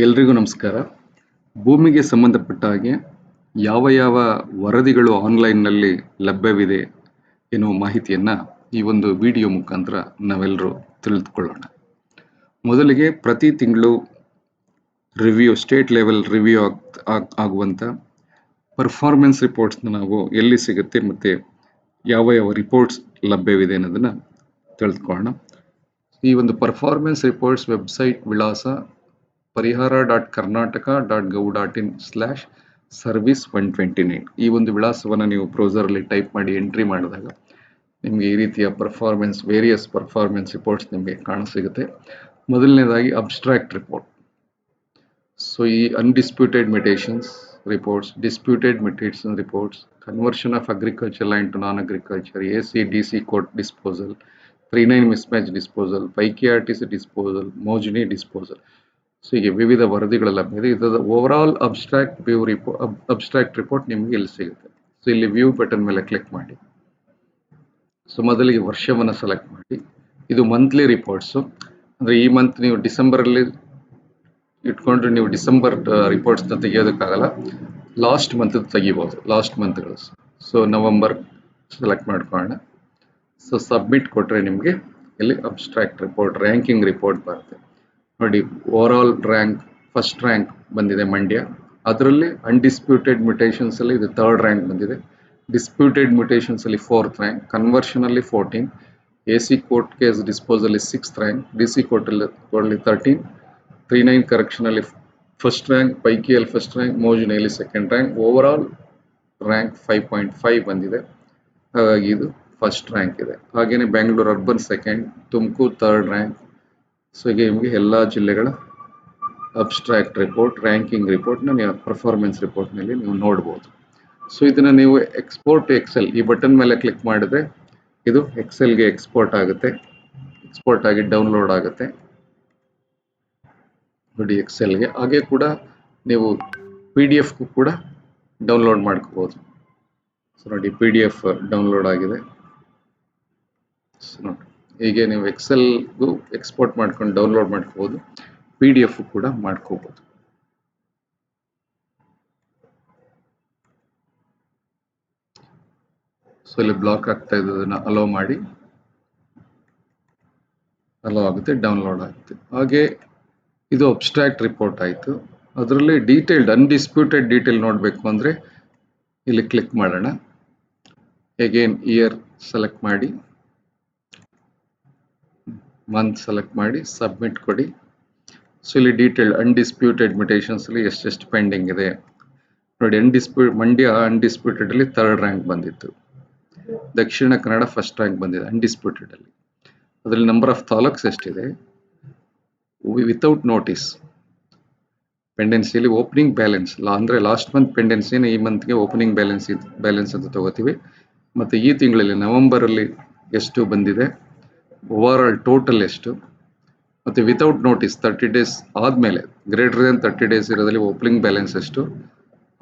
ಎಲ್ರಿಗೂ ನಮಸ್ಕಾರ. ಭೂಮಿಗೆ ಸಂಬಂಧಪಟ್ಟ ಹಾಗೆ ಯಾವ ವರದಿಗಳು ಆನ್ಲೈನ್ನಲ್ಲಿ ಲಭ್ಯವಿದೆ ಎನ್ನುವ ಮಾಹಿತಿಯನ್ನು ಈ ಒಂದು ವಿಡಿಯೋ ಮುಖಾಂತರ ನಾವೆಲ್ಲರೂ ತಿಳಿದುಕೊಳ್ಳೋಣ. ಮೊದಲಿಗೆ ಪ್ರತಿ ತಿಂಗಳು ಸ್ಟೇಟ್ ಲೆವೆಲ್ ರಿವ್ಯೂ ಆಗುವಂಥ ಪರ್ಫಾರ್ಮೆನ್ಸ್ ರಿಪೋರ್ಟ್ಸ್ನ ನಾವು ಎಲ್ಲಿ ಸಿಗುತ್ತೆ ಮತ್ತು ಯಾವ ರಿಪೋರ್ಟ್ಸ್ ಲಭ್ಯವಿದೆ ಅನ್ನೋದನ್ನು ತಿಳಿದುಕೊಳ್ಳೋಣ. ಈ ಒಂದು ಪರ್ಫಾರ್ಮೆನ್ಸ್ ರಿಪೋರ್ಟ್ಸ್ ವೆಬ್ಸೈಟ್ ವಿಳಾಸ parihara.karnataka.gov.in/service129. ಈ ಒಂದು ವಿಳಾಸವನ್ನು ನೀವು ಬ್ರೌಸರಲ್ಲಿ ಟೈಪ್ ಮಾಡಿ ಎಂಟ್ರಿ ಮಾಡಿದಾಗ ನಿಮಗೆ ಈ ರೀತಿಯ ವೇರಿಯಸ್ ಪರ್ಫಾರ್ಮೆನ್ಸ್ ರಿಪೋರ್ಟ್ಸ್ ನಿಮಗೆ ಕಾಣಸಿಗುತ್ತೆ. ಮೊದಲನೇದಾಗಿ ಅಬ್ಸ್ಟ್ರಾಕ್ಟ್ ರಿಪೋರ್ಟ್. ಸೊ ಈ undisputed mutations reports, disputed mutation reports, conversion of agriculture land to non agriculture, AC/DC court disposal, 39 mismatch disposal, ಪೈಕಿಆರ್ಟಿಸಿ ಡಿಸ್ಪೋಸಲ್, ಮೋಜಿನಿ ಡಿಸ್ಪೋಸಲ್. ಸೊ ಹೀಗೆ ವಿವಿಧ ವರದಿಗಳ ಲಭ್ಯತೆ. ಇದರ ಓವರಾಲ್ ಅಬ್ಸ್ಟ್ರಾಕ್ಟ್ ರಿಪೋರ್ಟ್ ನಿಮಗೆ ಇಲ್ಲಿ ಸಿಗುತ್ತೆ. ಸೊ ಇಲ್ಲಿ ವ್ಯೂ ಬಟನ್ ಮೇಲೆ ಕ್ಲಿಕ್ ಮಾಡಿ. ಸೊ ಮೊದಲಿಗೆ ವರ್ಷವನ್ನು ಸೆಲೆಕ್ಟ್ ಮಾಡಿ. ಇದು ಮಂತ್ಲಿ ರಿಪೋರ್ಟ್ಸು, ಅಂದರೆ ಈ ಮಂತ್ ನೀವು ಡಿಸೆಂಬರಲ್ಲಿ ಇಟ್ಕೊಂಡ್ರೆ ನೀವು ಡಿಸೆಂಬರ್ ರಿಪೋರ್ಟ್ಸ್ನ ತೆಗಿಯೋದಕ್ಕಾಗಲ್ಲ, ಲಾಸ್ಟ್ ಮಂತ್ ತೆಗಿಬೋದು, ಲಾಸ್ಟ್ ಮಂತ್ಗಳು. ಸೊ ನವೆಂಬರ್ ಸೆಲೆಕ್ಟ್ ಮಾಡ್ಕೊಳ್ಳೋಣ. ಸೊ ಸಬ್ಮಿಟ್ ಕೊಟ್ಟರೆ ನಿಮಗೆ ಇಲ್ಲಿ ಅಬ್ಸ್ಟ್ರಾಕ್ಟ್ ರಿಪೋರ್ಟ್ ರ್ಯಾಂಕಿಂಗ್ ರಿಪೋರ್ಟ್ ಬರುತ್ತೆ. ನೋಡಿ, ಓವರಾಲ್ ರ್ಯಾಂಕ್ ಫಸ್ಟ್ ರ್ಯಾಂಕ್ ಬಂದಿದೆ ಮಂಡ್ಯ. ಅದರಲ್ಲಿ ಅನ್ಡಿಸ್ಪ್ಯೂಟೆಡ್ ಮ್ಯುಟೇಷನ್ಸ್ ಅಲ್ಲಿ ಇದು 3rd ರ್ಯಾಂಕ್ ಬಂದಿದೆ. ಡಿಸ್ಪ್ಯೂಟೆಡ್ ಮ್ಯುಟೇಷನ್ಸ್ ಅಲ್ಲಿ 4th ರ್ಯಾಂಕ್, ಕನ್ವರ್ಷನ್ ಅಲ್ಲಿ 14, AC court case disposal 6th rank, DC court ಅಲ್ಲಿ 13, 39 ಕರೆಕ್ಷನ್ ಅಲ್ಲಿ ಫಸ್ಟ್ ರ್ಯಾಂಕ್, ಪೈಕಿಯಲ್ಲಿ ಫಸ್ಟ್ ರ್ಯಾಂಕ್, ಮೋಜಿನಿಯಲ್ಲಿ 2nd ರ್ಯಾಂಕ್. ಓವರಾಲ್ ರ್ಯಾಂಕ್ 5.5 ಬಂದಿದೆ. ಹಾಗಾಗಿ ಇದು ಫಸ್ಟ್ ರ್ಯಾಂಕ್ ಇದೆ. ಹಾಗೇನೆ Bengaluru urban 2nd, Tumakuru 3rd rank. So ಹೀಗೆ ನಿಮಗೆ ಎಲ್ಲ ಜಿಲ್ಲೆಗಳ ಅಬ್ಸ್ಟ್ರಾಕ್ಟ್ ರಿಪೋರ್ಟ್, ರ್ಯಾಂಕಿಂಗ್ ರಿಪೋರ್ಟ್ನ ನೀವು ಪರ್ಫಾರ್ಮೆನ್ಸ್ ರಿಪೋರ್ಟ್ನಲ್ಲಿ ನೀವು ನೋಡ್ಬೋದು. ಸೊ ಇದನ್ನು ನೀವು ಎಕ್ಸ್ಪೋರ್ಟ್ ಎಕ್ಸೆಲ್ ಈ ಬಟನ್ ಮೇಲೆ ಕ್ಲಿಕ್ ಮಾಡಿದ್ರೆ ಇದು ಎಕ್ಸೆಲ್ಗೆ ಎಕ್ಸ್ಪೋರ್ಟ್ ಆಗುತ್ತೆ. ಎಕ್ಸ್ಪೋರ್ಟ್ ಆಗಿ ಡೌನ್ಲೋಡ್ ಆಗುತ್ತೆ ನೋಡಿ ಎಕ್ಸೆಲ್ಗೆ. ಹಾಗೆ ಕೂಡ ನೀವು PDF ಕೂಡ ಡೌನ್ಲೋಡ್ ಮಾಡ್ಕೋಬೋದು. ಸೊ ನೋಡಿ PDF ಡೌನ್ಲೋಡ್ ಆಗಿದೆ. ಸೊ ನೋಡಿ, ಹೀಗೆ ನೀವು ಎಕ್ಸೆಲ್ಗೂ ಎಕ್ಸ್ಪೋರ್ಟ್ ಮಾಡ್ಕೊಂಡು ಡೌನ್ಲೋಡ್ ಮಾಡ್ಕೋಬೋದು, PDF ಕೂಡ ಮಾಡ್ಕೋಬೋದು. ಸೊ ಇಲ್ಲಿ ಬ್ಲಾಕ್ ಆಗ್ತಾ ಇದ್ದದನ್ನ ಅಲೋ ಮಾಡಿ, ಅಲೋ ಆಗುತ್ತೆ, ಡೌನ್ಲೋಡ್ ಆಗುತ್ತೆ. ಹಾಗೆ ಇದು ಅಬ್ಸ್ಟ್ರಾಕ್ಟ್ ರಿಪೋರ್ಟ್ ಆಯಿತು. ಅದರಲ್ಲಿ ಡೀಟೇಲ್ಡ್ ಅನ್ಡಿಸ್ಪ್ಯೂಟೆಡ್ ಡೀಟೇಲ್ ನೋಡಬೇಕು ಅಂದರೆ ಇಲ್ಲಿ ಕ್ಲಿಕ್ ಮಾಡೋಣ. ಅಗೇನ್ ಇಯರ್ ಸೆಲೆಕ್ಟ್ ಮಾಡಿ, ಮಂತ್ ಸೆಲೆಕ್ಟ್ ಮಾಡಿ, ಸಬ್ಮಿಟ್ ಕೊಡಿ. ಸೊ ಇಲ್ಲಿ ಡೀಟೇಲ್ಡ್ ಅನ್ಡಿಸ್ಪ್ಯೂಟೆಡ್ ಮ್ಯುಟೇಷನ್ಸ್ ಅಲ್ಲಿ ಎಷ್ಟೆಷ್ಟು ಪೆಂಡಿಂಗ್ ಇದೆ ನೋಡಿ. ಮಂಡ್ಯ ಅನ್ಡಿಸ್ಪ್ಯೂಟೆಡ್ ಅಲ್ಲಿ 3rd ರ್ಯಾಂಕ್ ಬಂದಿತ್ತು. ದಕ್ಷಿಣ ಕನ್ನಡ ಫಸ್ಟ್ ರ್ಯಾಂಕ್ ಬಂದಿದೆ ಅನ್ಡಿಸ್ಪ್ಯೂಟೆಡ್ ಅಲ್ಲಿ. ಅದರಲ್ಲಿ ನಂಬರ್ ಆಫ್ ತಾಲೂಕ್ಸ್ ಎಷ್ಟಿದೆ, ವಿತೌಟ್ ನೋಟಿಸ್ ಪೆಂಡೆನ್ಸಿಯಲ್ಲಿ ಓಪನಿಂಗ್ ಬ್ಯಾಲೆನ್ಸ್ ಅಂದರೆ ಲಾಸ್ಟ್ ಮಂತ್ ಪೆಂಡೆನ್ಸಿನ ಈ ಮಂತ್ಗೆ ಓಪನಿಂಗ್ ಬ್ಯಾಲೆನ್ಸ್ ಅಂತ ತಗೋತೀವಿ. ಮತ್ತು ಈ ತಿಂಗಳಲ್ಲಿ ನವೆಂಬರಲ್ಲಿ ಎಷ್ಟು ಬಂದಿದೆ, ಓವರಾಲ್ ಟೋಟಲ್ ಎಷ್ಟು, ಮತ್ತು ವಿತೌಟ್ ನೋಟಿಸ್ 30 ಡೇಸ್ ಆದಮೇಲೆ ಗ್ರೇಟರ್ ದೆನ್ 30 ಡೇಸ್ ಇರೋದ್ರಲ್ಲಿ ಓಪನಿಂಗ್ ಬ್ಯಾಲೆನ್ಸ್ ಎಷ್ಟು,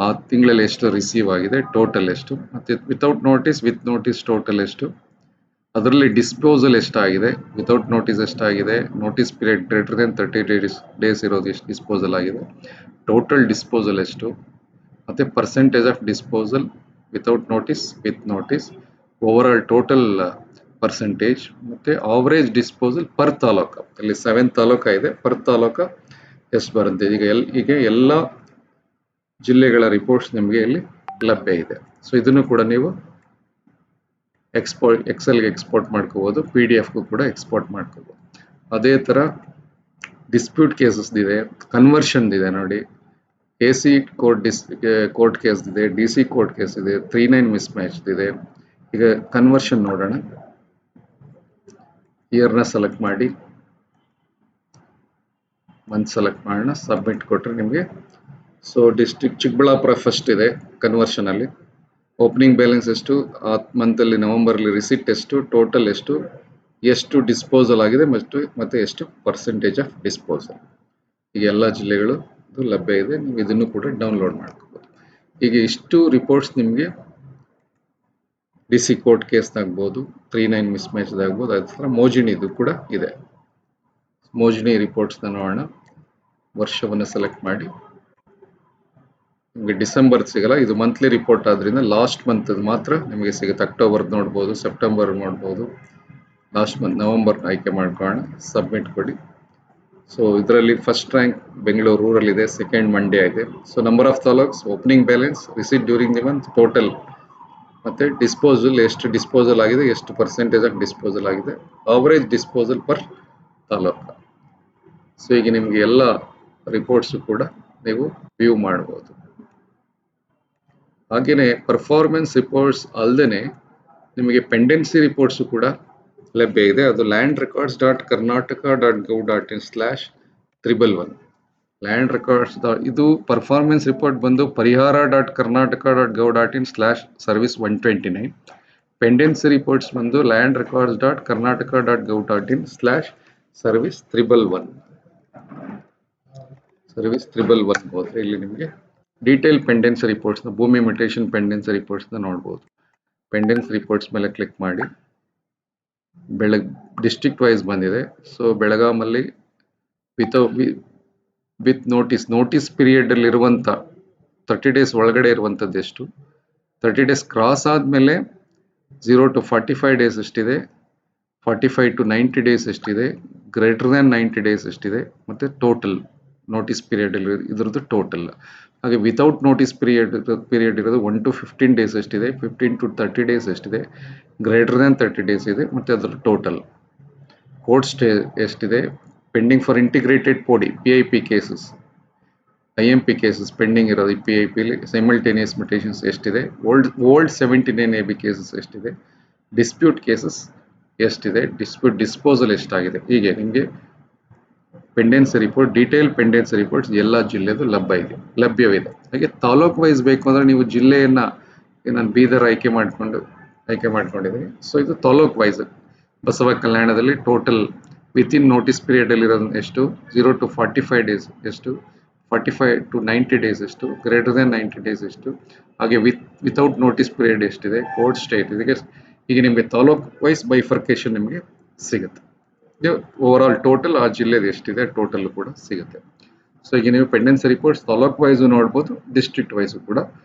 ಆ ತಿಂಗಳಲ್ಲಿ ಎಷ್ಟು ರಿಸೀವ್ ಆಗಿದೆ, ಟೋಟಲ್ ಎಷ್ಟು, ಮತ್ತು without notice with notice total ಎಷ್ಟು, ಅದರಲ್ಲಿ ಡಿಸ್ಪೋಸಲ್ ಎಷ್ಟಾಗಿದೆ, ವಿತೌಟ್ ನೋಟಿಸ್ ಎಷ್ಟಾಗಿದೆ, notice period greater than 30 days ಇರೋದು ಎಷ್ಟು ಡಿಸ್ಪೋಸಲ್ ಆಗಿದೆ, ಟೋಟಲ್ ಡಿಸ್ಪೋಸಲ್ ಎಷ್ಟು, ಮತ್ತು percentage of disposal without notice with notice, overall total percentage, ಮತ್ತು ಆವರೇಜ್ ಡಿಸ್ಪೋಸಲ್ ಪರ್ ತಾಲೂಕು. ಇಲ್ಲಿ 7 ತಾಲೂಕು ಇದೆ, ಪರ್ ತಾಲೂಕು ಎಷ್ಟು ಬರುತ್ತೆ. ಈಗ ಎಲ್ಲ ಜಿಲ್ಲೆಗಳ ರಿಪೋರ್ಟ್ಸ್ ನಿಮಗೆ ಇಲ್ಲಿ ಲಭ್ಯ ಇದೆ. ಸೊ ಇದನ್ನು ಕೂಡ ನೀವು ಎಕ್ಸೆಲ್ಗೆ ಎಕ್ಸ್ಪೋರ್ಟ್ ಮಾಡ್ಕೋಬೋದು, PDF ಕೂಡ ಎಕ್ಸ್ಪೋರ್ಟ್ ಮಾಡ್ಕೋಬೋದು. ಅದೇ ಥರ ಡಿಸ್ಪ್ಯೂಟ್ ಕೇಸಸ್ ಇದೆ, ಕನ್ವರ್ಷನ್ ಇದೆ ನೋಡಿ. AC ಕೋರ್ಟ್ ಕೇಸ್ ಇದೆ, DC ಕೋರ್ಟ್ ಕೇಸ್ ಇದೆ, 39 ಮಿಸ್ಮ್ಯಾಚ್ ಇದೆ. ಈಗ ಕನ್ವರ್ಷನ್ ನೋಡೋಣ. ಇಯರ್ನ ಸೆಲೆಕ್ಟ್ ಮಾಡಿ, ಮಂತ್ ಸೆಲೆಕ್ಟ್ ಮಾಡೋಣ, ಸಬ್ಮಿಟ್ ಕೊಟ್ಟರೆ ನಿಮಗೆ. ಸೊ ಡಿಸ್ಟ್ರಿಕ್ಟ್ ಚಿಕ್ಕಬಳ್ಳಾಪುರ ಫಸ್ಟ್ ಇದೆ ಕನ್ವರ್ಷನ್ ಅಲ್ಲಿ. ಓಪನಿಂಗ್ ಬ್ಯಾಲೆನ್ಸ್ ಎಷ್ಟು, ಆ ಮಂತಲ್ಲಿ ನವೆಂಬರ್ಲಿ ರಿಸಿಟ್ ಎಷ್ಟು, ಟೋಟಲ್ ಎಷ್ಟು ಡಿಸ್ಪೋಸಲ್ ಆಗಿದೆ, ಮತ್ತು ಎಷ್ಟು ಪರ್ಸೆಂಟೇಜ್ ಆಫ್ ಡಿಸ್ಪೋಸಲ್. ಈಗ ಎಲ್ಲ ಜಿಲ್ಲೆಗಳು ಲಭ್ಯ ಇದೆ. ನೀವು ಇದನ್ನು ಕೂಡ ಡೌನ್ಲೋಡ್ ಮಾಡ್ಕೋಬೋದು. ಈಗ ಇಷ್ಟು ರಿಪೋರ್ಟ್ಸ್ ನಿಮಗೆ DC ಕೋರ್ಟ್ ಕೇಸ್ನಾಗ್ಬೋದು, 39 ಮಿಸ್ಮ್ಯಾಚ್ದಾಗ್ಬೋದು. ಅದೇ ಥರ ಮೋಜಿನಿದು ಕೂಡ ಇದೆ. ಮೋಜಿನಿ ರಿಪೋರ್ಟ್ಸ್ನ ನೋಡೋಣ. ವರ್ಷವನ್ನು ಸೆಲೆಕ್ಟ್ ಮಾಡಿ. ನಿಮಗೆ ಡಿಸೆಂಬರ್ ಸಿಗಲ್ಲ, ಇದು ಮಂತ್ಲಿ ರಿಪೋರ್ಟ್ ಆದ್ರಿಂದ ಲಾಸ್ಟ್ ಮಂತ್ ಮಾತ್ರ ನಿಮಗೆ ಸಿಗುತ್ತೆ. ಅಕ್ಟೋಬರ್ ನೋಡ್ಬೋದು, ಸೆಪ್ಟೆಂಬರ್ ನೋಡ್ಬೋದು, ಲಾಸ್ಟ್ ಮಂತ್ ನವೆಂಬರ್ ಆಯ್ಕೆ ಮಾಡ್ಕೊಳ್ಳೋಣ. ಸಬ್ಮಿಟ್ ಕೊಡಿ. ಸೊ ಇದರಲ್ಲಿ ಫಸ್ಟ್ ರ್ಯಾಂಕ್ ಬೆಂಗಳೂರು ರೂರಲ್ ಇದೆ, ಸೆಕೆಂಡ್ ಮಂಡ್ಯ ಇದೆ. So number of taluks, opening balance, receipt during the month, total, ಮತ್ತೆ ಡಿಸ್ಪೋಸಲ್ ಎಷ್ಟು ಡಿಸ್ಪೋಸಲ್ ಆಗಿದೆ, ಎಷ್ಟು ಪರ್ಸೆಂಟೇಜ್ ಆಗಿ ಡಿಸ್ಪೋಸಲ್ ಆಗಿದೆ, average disposal per taluk. So ಈಗ ನಿಮಗೆ ಎಲ್ಲ ರಿಪೋರ್ಟ್ಸು ಕೂಡ ನೀವು ವ್ಯೂ ಮಾಡ್ಬೋದು. ಹಾಗೆಯೇ ಪರ್ಫಾರ್ಮೆನ್ಸ್ ರಿಪೋರ್ಟ್ಸ್ ಅಲ್ಲದೆ ನಿಮಗೆ ಪೆಂಡೆನ್ಸಿ ರಿಪೋರ್ಟ್ಸು ಕೂಡ ಲಭ್ಯ ಇದೆ. ಅದು land-records.karnataka.gov.in/111. ಲ್ಯಾಂಡ್ ರೆಕಾರ್ಡ್ಸ್ ಇದು ಪರ್ಫಾರ್ಮೆನ್ಸ್ ರಿಪೋರ್ಟ್ ಬಂದು parihara.karnataka.gov.in/service129. ಪೆಂಡೆನ್ಸಿ ರಿಪೋರ್ಟ್ಸ್ ಬಂದು land-records.karnataka.gov.in/service111. service111 ಹೋದ್ರೆ ಇಲ್ಲಿ ನಿಮಗೆ ಡೀಟೇಲ್ ಪೆಂಡೆನ್ಸಿ ರಿಪೋರ್ಟ್ಸ್ನ, ಭೂಮಿ ಮ್ಯೂಟೇಷನ್ ಪೆಂಡೆನ್ಸಿ ರಿಪೋರ್ಟ್ಸ್ನ ನೋಡ್ಬೋದು. ಪೆಂಡೆನ್ಸಿ ರಿಪೋರ್ಟ್ಸ್ ಮೇಲೆ ಕ್ಲಿಕ್ ಮಾಡಿ. ಡಿಸ್ಟ್ರಿಕ್ಟ್ ವೈಸ್ ಬಂದಿದೆ. ಸೊ ಬೆಳಗಾಮಲ್ಲಿ ವಿತ್ ನೋಟಿಸ್ ಪೀರಿಯಡ್ ಅಲ್ಲಿ ಇರುವಂತ 30 days ಒಳಗಡೆ ಇರುವಂತದ್ದು ಎಷ್ಟು, 30 days ಕ್ರಾಸ್ ಆದ್ಮೇಲೆ 0 to 45 days ಎಷ್ಟಿದೆ, 45 to 90 days ಎಷ್ಟಿದೆ, ಗ್ರೇಟರ್ ದ್ಯಾನ್ 90 days ಎಷ್ಟಿದೆ, ಮತ್ತೆ ಟೋಟಲ್ ನೋಟಿಸ್ ಪೀರಿಯಡ್ ಅಲ್ಲಿ ಇದ್ರದ್ದು ಟೋಟಲ್. ಹಾಗೆ ವಿತೌಟ್ ನೋಟಿಸ್ ಪೀರಿಯಡ್ ಇರೋದು 1 to 15 days ಎಷ್ಟಿದೆ, 15 to 30 days ಎಷ್ಟಿದೆ, ಗ್ರೇಟರ್ ದ್ಯಾನ್ 30 days ಇದೆ, ಮತ್ತೆ ಅದರ ಟೋಟಲ್. ಕೋರ್ಟ್ ಸ್ಟೇ ಎಷ್ಟಿದೆ, ಪೆಂಡಿಂಗ್ ಫಾರ್ ಇಂಟಿಗ್ರೇಟೆಡ್ ಪೋಡಿ PIP cases, IMP cases pending ಇರೋದು ಈ PIP ಲಿ, ಸೈಮಲ್ಟೇನಿಯಸ್ ಮ್ಯೂಟೇಷನ್ಸ್ ಎಷ್ಟಿದೆ, ಓಲ್ಡ್ 79 AB ಕೇಸಸ್ ಎಷ್ಟಿದೆ, ಡಿಸ್ಪ್ಯೂಟ್ ಕೇಸಸ್ ಎಷ್ಟಿದೆ, ಡಿಸ್ಪ್ಯೂಟ್ ಡಿಸ್ಪೋಸಲ್ ಎಷ್ಟಾಗಿದೆ. ಹೀಗೆ ನಿಮಗೆ pendency report, detail pendency reports ಎಲ್ಲ ಜಿಲ್ಲೆದು ಲಭ್ಯವಿದೆ. ಹಾಗೆ ತಾಲೂಕ್ ವೈಸ್ ಬೇಕು ಅಂದ್ರೆ ನೀವು ಜಿಲ್ಲೆಯನ್ನ, ನಾನು ಬೀದರ್ ಆಯ್ಕೆ ಮಾಡ್ಕೊಂಡಿದ್ದೀನಿ. ಸೊ ಇದು ತಾಲೂಕ್ ವೈಸ್. ಬಸವ ಕಲ್ಯಾಣದಲ್ಲಿ ಟೋಟಲ್ ವಿತಿನ್ ನೋಟಿಸ್ ಪೀರಿಯಡ್ ಅಲ್ಲಿ ಇರೋದು ಎಷ್ಟು, 0 to 45 days ಎಷ್ಟು, 45 to 90 days ಎಷ್ಟು, ಗ್ರೇಟರ್ ದ್ಯಾನ್ 90 days ಎಷ್ಟು, ಹಾಗೆ ವಿತೌಟ್ ನೋಟಿಸ್ ಪೀರಿಯಡ್ ಎಷ್ಟಿದೆ, ಕೋರ್ಟ್ ಸ್ಟೇಟ್ ಇದಕ್ಕೆ. ಈಗ ನಿಮಗೆ ತಾಲೂಕ್ ವೈಸ್ ಬೈಫರ್ಕೇಶನ್ ನಿಮಗೆ ಸಿಗುತ್ತೆ. ಓವರ್ ಆಲ್ ಟೋಟಲ್ ಆ ಜಿಲ್ಲೆದು ಎಷ್ಟಿದೆ ಟೋಟಲ್ ಕೂಡ ಸಿಗುತ್ತೆ. ಸೊ ಈಗ ನೀವು ಪೆಂಡೆನ್ಸಿ ರಿಪೋರ್ಟ್ಸ್ ತಾಲೂಕ್ ವೈಸ್ ನೋಡ್ಬೋದು, ಡಿಸ್ಟ್ರಿಕ್ಟ್ ವೈಸ್ ಕೂಡ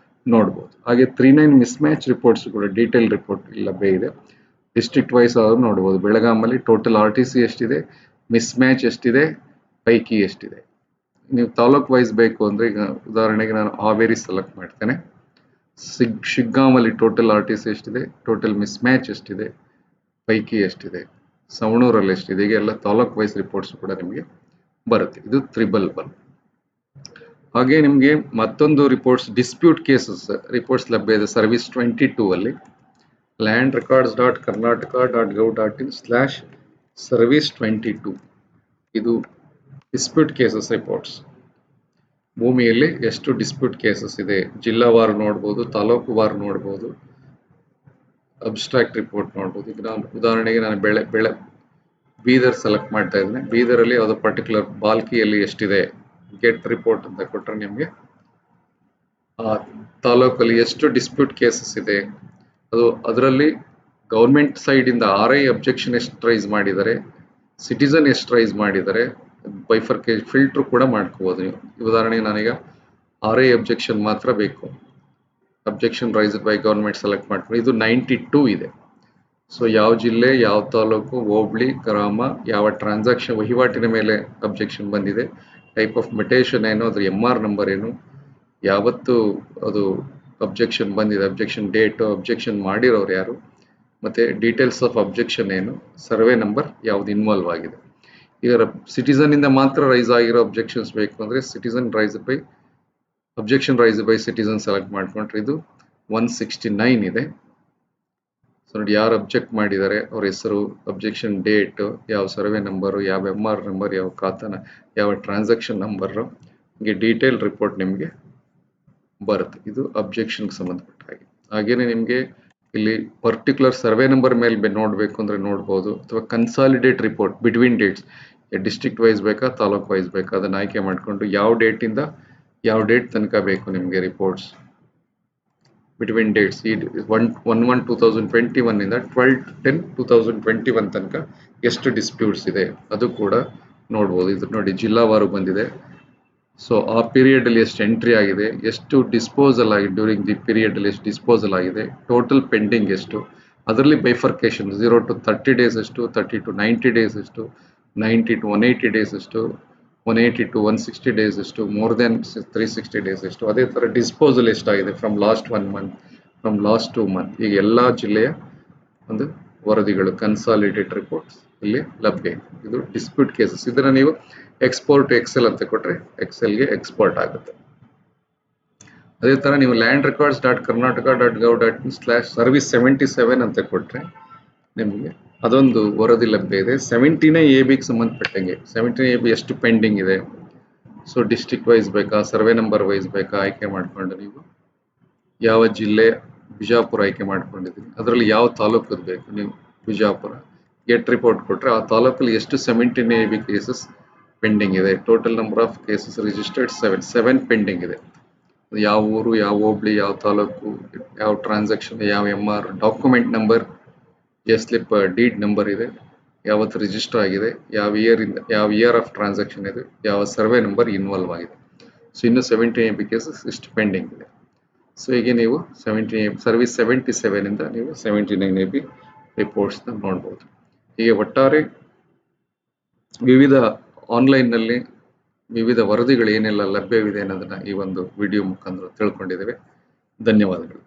ನೋಡ್ಬೋದು. ಹಾಗೆ 39 ಮಿಸ್ಮ್ಯಾಚ್ ರಿಪೋರ್ಟ್ಸ್ ಕೂಡ ಡೀಟೇಲ್ ರಿಪೋರ್ಟ್ ಲಭ್ಯ ಇದೆ. ಡಿಸ್ಟ್ರಿಕ್ಟ್ ವೈಸ್ ಆದ್ರೂ ನೋಡ್ಬೋದು. ಬೆಳಗಾಮಲ್ಲಿ ಟೋಟಲ್ RTC ಎಷ್ಟಿದೆ, ಮಿಸ್ಮ್ಯಾಚ್ ಎಷ್ಟಿದೆ, ಪೈಕಿ ಎಷ್ಟಿದೆ. ನೀವು ತಾಲೂಕ್ ವೈಸ್ ಬೇಕು ಅಂದ್ರೆ ಈಗ ಉದಾಹರಣೆಗೆ ನಾನು ಹಾವೇರಿ ಸೆಲೆಕ್ಟ್ ಮಾಡ್ತೇನೆ. ಶಿಗ್ಗಾಂವಲ್ಲಿ ಟೋಟಲ್ RTC ಎಷ್ಟಿದೆ, ಟೋಟಲ್ ಮಿಸ್ಮ್ಯಾಚ್ ಎಷ್ಟಿದೆ, ಪೈಕಿ ಎಷ್ಟಿದೆ, ಸವಣೂರಲ್ಲಿ ಎಷ್ಟಿದೆ, ಈಗ ಎಲ್ಲ ತಾಲೂಕ್ ವೈಸ್ ರಿಪೋರ್ಟ್ಸ್ ಕೂಡ ನಿಮಗೆ ಬರುತ್ತೆ. ಇದು 311. ಹಾಗೆ ನಿಮಗೆ ಮತ್ತೊಂದು ರಿಪೋರ್ಟ್ಸ್, ಡಿಸ್ಪ್ಯೂಟ್ ಕೇಸಸ್ ರಿಪೋರ್ಟ್ಸ್ ಲಭ್ಯ ಇದೆ service22 ಅಲ್ಲಿ. land-records.karnataka.gov.in/service22. ಇದು ಡಿಸ್ಪ್ಯೂಟ್ ಕೇಸಸ್ ರಿಪೋರ್ಟ್ಸ್. ಭೂಮಿಯಲ್ಲಿ ಎಷ್ಟು ಡಿಸ್ಪ್ಯೂಟ್ ಕೇಸಸ್ ಇದೆ, ಜಿಲ್ಲಾವಾರು ನೋಡ್ಬೋದು, ತಾಲೂಕು ವಾರು ನೋಡ್ಬೋದು, ಅಬ್ಸ್ಟ್ರಾಕ್ಟ್ ರಿಪೋರ್ಟ್ ನೋಡ್ಬೋದು. ಈಗ ನಾನು ಉದಾಹರಣೆಗೆ ಬೆಳೆ ಬೀದರ್ ಸೆಲೆಕ್ಟ್ ಮಾಡ್ತಾ ಇದ್ದೇನೆ. ಬೀದರಲ್ಲಿ ಯಾವುದೋ ಪರ್ಟಿಕ್ಯುಲರ್ ಬಾಲ್ಕಿಯಲ್ಲಿ ಎಷ್ಟಿದೆ, ಗೆಟ್ ರಿಪೋರ್ಟ್ ಅಂತ ಕೊಟ್ಟರೆ ನಿಮಗೆ ಆ ತಾಲೂಕಲ್ಲಿ ಎಷ್ಟು ಡಿಸ್ಪ್ಯೂಟ್ ಕೇಸಸ್ ಇದೆ, ಅದರಲ್ಲಿ ಗೌರ್ಮೆಂಟ್ ಸೈಡ್ ಇಂದ RI ಅಬ್ಜೆಕ್ಷನ್ ಎಷ್ಟು ರೈಸ್ ಮಾಡಿದ್ದಾರೆ, ಸಿಟಿಸನ್ ಎಷ್ಟು ರೈಸ್ ಮಾಡಿದ್ದಾರೆ, ಬೈಫರ್ಕೇಜ್ ಫಿಲ್ಟರ್ ಕೂಡ ಮಾಡ್ಕೋಬಹುದು ನೀವು. ಉದಾಹರಣೆಗೆ ನಾನೀಗ RI ಅಬ್ಜೆಕ್ಷನ್ ಮಾತ್ರ ಬೇಕು, objection raise by government select ಮಾಡ್ಕೊಂಡು ಇದು 92 ಇದೆ. ಸೊ ಯಾವ ಜಿಲ್ಲೆ, ಯಾವ ತಾಲೂಕು, ಹೋಬಳಿ, ಗ್ರಾಮ, ಯಾವ ಟ್ರಾನ್ಸಾಕ್ಷನ್ ವಹಿವಾಟಿನ ಮೇಲೆ ಅಬ್ಜೆಕ್ಷನ್ ಬಂದಿದೆ, ಟೈಪ್ ಆಫ್ ಮ್ಯೂಟೇಷನ್ ಏನು, ಅದ್ರ MR ನಂಬರ್ ಏನು, ಯಾವತ್ತು ಅದು ಅಬ್ಜೆಕ್ಷನ್ ಬಂದಿದೆ, ಅಬ್ಜೆಕ್ಷನ್ ಡೇಟು, ಅಬ್ಜೆಕ್ಷನ್ ಮಾಡಿರೋರು ಯಾರು, ಮತ್ತೆ ಡೀಟೇಲ್ಸ್ ಆಫ್ ಅಬ್ಜೆಕ್ಷನ್ ಏನು, ಸರ್ವೆ ನಂಬರ್ ಯಾವ್ದು ಇನ್ವಾಲ್ವ್ ಆಗಿದೆ. ಈಗ ಸಿಟಿಸನ್ ಇಂದ ಮಾತ್ರ ರೈಸ್ ಆಗಿರೋ ಅಬ್ಜೆಕ್ಷನ್ಸ್ ಬೇಕು ಅಂದ್ರೆ objection raise by citizen select ಮಾಡ್ಕೊಂಡ್ರೆ ಇದು 169 ಇದೆ. ಸೊ ನೋಡಿ ಯಾರು ಅಬ್ಜೆಕ್ಟ್ ಮಾಡಿದ್ದಾರೆ, ಅವ್ರ ಹೆಸರು, ಅಬ್ಜೆಕ್ಷನ್ ಡೇಟ್, ಯಾವ ಸರ್ವೆ ನಂಬರು, ಯಾವ MR ನಂಬರ್, ಯಾವ ಖಾತಾನ, ಯಾವ ಟ್ರಾನ್ಸಾಕ್ಷನ್ ನಂಬರ್, ಹೀಗೆ ಡೀಟೇಲ್ ರಿಪೋರ್ಟ್ ನಿಮಗೆ ಬರುತ್ತೆ. ಇದು ಅಬ್ಜೆಕ್ಷನ್ಗೆ ಸಂಬಂಧಪಟ್ಟ ಹಾಗೆ. ಹಾಗೇನೆ ನಿಮಗೆ ಇಲ್ಲಿ ಪರ್ಟಿಕ್ಯುಲರ್ ಸರ್ವೆ ನಂಬರ್ ಮೇಲೆ ನೋಡಬೇಕು ಅಂದ್ರೆ ನೋಡ್ಬೋದು, ಅಥವಾ consolidate report between dates, district wise ಬೇಕಾ ತಾಲೂಕ್ ವೈಸ್ ಬೇಕಾ ಅದನ್ನ ಆಯ್ಕೆ ಮಾಡಿಕೊಂಡು ಯಾವ ಡೇಟ್ ಇಂದ ಯಾವ ಡೇಟ್ ತನಕ ಬೇಕು ನಿಮಗೆ ರಿಪೋರ್ಟ್ಸ್ ಬಿಟ್ವೀನ್ ಡೇಟ್ಸ್. ಈ 1/1/2021 ಇಂದ 12/10/2021 ತನಕ ಎಷ್ಟು ಡಿಸ್ಪ್ಯೂಟ್ಸ್ ಇದೆ ಅದು ಕೂಡ ನೋಡ್ಬೋದು. ಇದು ನೋಡಿ ಜಿಲ್ಲಾವಾರು ಬಂದಿದೆ, ಸೊ ಆ ಪೀರಿಯಡ್ ಅಲ್ಲಿ ಎಷ್ಟು ಎಂಟ್ರಿ ಆಗಿದೆ, ಎಷ್ಟು ಡಿಸ್ಪೋಸಲ್ ಆಗಿದೆ, ಡ್ಯೂರಿಂಗ್ ದಿ ಪೀರಿಯಡ್ ಅಲ್ಲಿ ಎಷ್ಟು ಡಿಸ್ಪೋಸಲ್ ಆಗಿದೆ, ಟೋಟಲ್ ಪೆಂಡಿಂಗ್ ಎಷ್ಟು, ಅದರಲ್ಲಿ ಬೈಫರ್ಕೇಶನ್ 0 to 30 ಡೇಸ್ ಎಷ್ಟು, 30 to 90 ಡೇಸ್ ಎಷ್ಟು, 90 to 180 ಡೇಸ್ ಎಷ್ಟು, 180 to 160 ಡೇಸ್ ಎಷ್ಟು, ಮೋರ್ ದೆನ್ 360 ಡೇಸ್ ಎಷ್ಟು, ಅದೇ ತರ ಡಿಸ್ಪೋಸಲ್ ಎಷ್ಟಾಗಿದೆ from last 1 month, from last 2 month, ಈಗ ಎಲ್ಲಾ ಜಿಲ್ಲೆಯ ಒಂದು ವರದಿಗಳು ಕನ್ಸಾಲಿಡೇಟ್ ರಿಪೋರ್ಟ್ಸ್ ಇಲ್ಲಿ ಲಭ್ಯ ಇದೆ. ಇದು ಡಿಸ್ಪ್ಯೂಟ್ ಕೇಸಸ್. ಇದನ್ನ ನೀವು ಎಕ್ಸ್ಪೋರ್ಟ್ ಎಕ್ಸೆಲ್ ಅಂತ ಕೊಟ್ರೆ ಎಕ್ಸೆಲ್ಗೆ ಎಕ್ಸ್ಪೋರ್ಟ್ ಆಗುತ್ತೆ. ಅದೇ ತರ ನೀವು landrecords.karnataka.gov.in/service77 ಅಂತ ಕೊಟ್ರೆ ನಿಮಗೆ ಅದೊಂದು ವರದಿ ಲಭ್ಯ ಇದೆ. 17ನೇ ಎಬಿಗೆ ಸಂಬಂಧಪಟ್ಟಂಗೆ 17ನೇ ಎಬಿ ಎಷ್ಟು ಪೆಂಡಿಂಗ್ ಇದೆ, ಸೊ ಡಿಸ್ಟ್ರಿಕ್ಟ್ ವೈಸ್ ಬೇಕಾ, ಸರ್ವೆ ನಂಬರ್ ವೈಸ್ ಬೇಕಾ ಆಯ್ಕೆ ಮಾಡ್ಕೊಂಡು ನೀವು ಯಾವ ಜಿಲ್ಲೆ, ಬಿಜಾಪುರ ಆಯ್ಕೆ ಮಾಡ್ಕೊಂಡಿದ್ದೀವಿ, ಅದರಲ್ಲಿ ಯಾವ ತಾಲೂಕದ್ದು ಬೇಕು, ನೀವು ಬಿಜಾಪುರ ಗೆಟ್ ರಿಪೋರ್ಟ್ ಕೊಟ್ರೆ ಆ ತಾಲೂಕಲ್ಲಿ ಎಷ್ಟು 17ನೇ ಎಬಿ ಕೇಸಸ್ ಪೆಂಡಿಂಗ್ ಇದೆ, total number of cases registered 7 pending ಇದೆ, ಯಾವ ಊರು, ಯಾವ ಹೋಬಳಿ, ಯಾವ ತಾಲೂಕು, ಯಾವ ಟ್ರಾನ್ಸಾಕ್ಷನ್, ಯಾವ MR, document number, slip deed number ಇದೆ, ಯಾವತ್ತು ರಿಜಿಸ್ಟರ್ ಆಗಿದೆ, ಯಾವ ಇಯರ್ ಆಫ್ ಟ್ರಾನ್ಸಾಕ್ಷನ್ ಇದೆ, ಯಾವ ಸರ್ವೆ ನಂಬರ್ ಇನ್ವಾಲ್ವ್ ಆಗಿದೆ. ಸೊ ಇನ್ನು 17 ಎಬಿ ಕೇಸಸ್ ಇಷ್ಟು ಪೆಂಡಿಂಗ್ ಇದೆ. ಸೊ ಈಗ ನೀವು ಸರ್ವಿಸ್ 77 ಇಂದ ನೀವು 79 ಎಬಿ ರಿಪೋರ್ಟ್ಸ್ ನೋಡ್ಬೋದು. ಹೀಗೆ ಒಟ್ಟಾರೆ ವಿವಿಧ ಆನ್ಲೈನ್ನಲ್ಲಿ ವಿವಿಧ ವರದಿಗಳು ಏನೆಲ್ಲ ಲಭ್ಯವಿದೆ ಅನ್ನೋದನ್ನ ಈ ಒಂದು ವಿಡಿಯೋ ಮುಖಾಂತರ ತಿಳ್ಕೊಂಡಿದ್ದೇವೆ. ಧನ್ಯವಾದಗಳು.